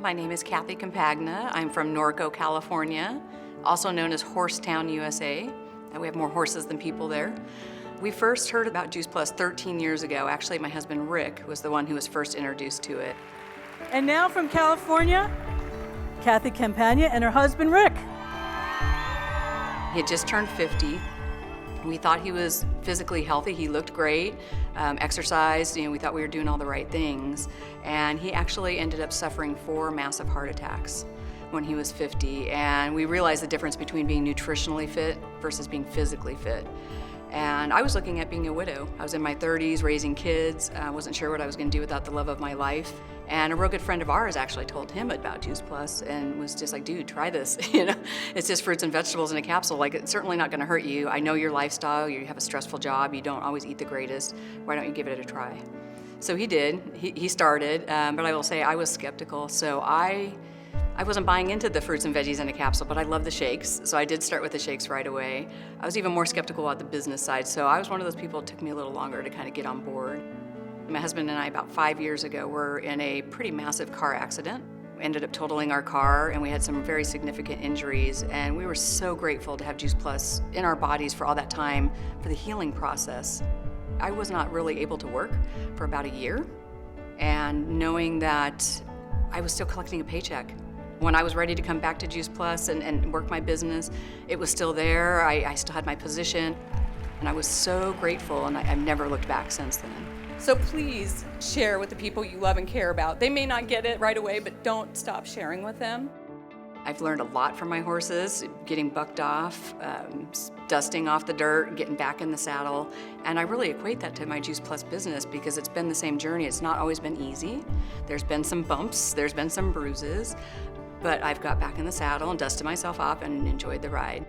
My name is Cathy Campagna. I'm from Norco, California, also known as Horsetown, USA. We have more horses than people there. We first heard about Juice Plus 13 years ago. Actually, my husband Rick was the one who was first introduced to it. And now from California, Cathy Campagna and her husband Rick. He had just turned 50. We thought he was physically healthy. He looked great, exercised, we thought we were doing all the right things. And he actually ended up suffering 4 massive heart attacks when he was 50. And we realized the difference between being nutritionally fit versus being physically fit. And I was looking at being a widow. I was in my 30s, raising kids. I wasn't sure what I was going to do without the love of my life. And a real good friend of ours actually told him about Juice Plus and was just like, dude, try this. It's just fruits and vegetables in a capsule. Like, it's certainly not going to hurt you. I know your lifestyle. You have a stressful job. You don't always eat the greatest. Why don't you give it a try? So he did. He started. But I will say I was skeptical. So I wasn't buying into the fruits and veggies in a capsule, but I love the shakes, so I did start with the shakes right away. I was even more skeptical about the business side, so I was one of those people it took me a little longer to kind of get on board. My husband and I, about 5 years ago, were in a pretty massive car accident. We ended up totaling our car, and we had some very significant injuries, and we were so grateful to have Juice Plus in our bodies for all that time, for the healing process. I was not really able to work for about a year, and knowing that I was still collecting a paycheck. When I was ready to come back to Juice Plus and work my business, it was still there. I still had my position, and I was so grateful, and I've never looked back since then. So please share with the people you love and care about. They may not get it right away, but don't stop sharing with them. I've learned a lot from my horses, getting bucked off, dusting off the dirt, getting back in the saddle, and I really equate that to my Juice Plus business because it's been the same journey. It's not always been easy. There's been some bumps, there's been some bruises, but I've got back in the saddle and dusted myself off and enjoyed the ride.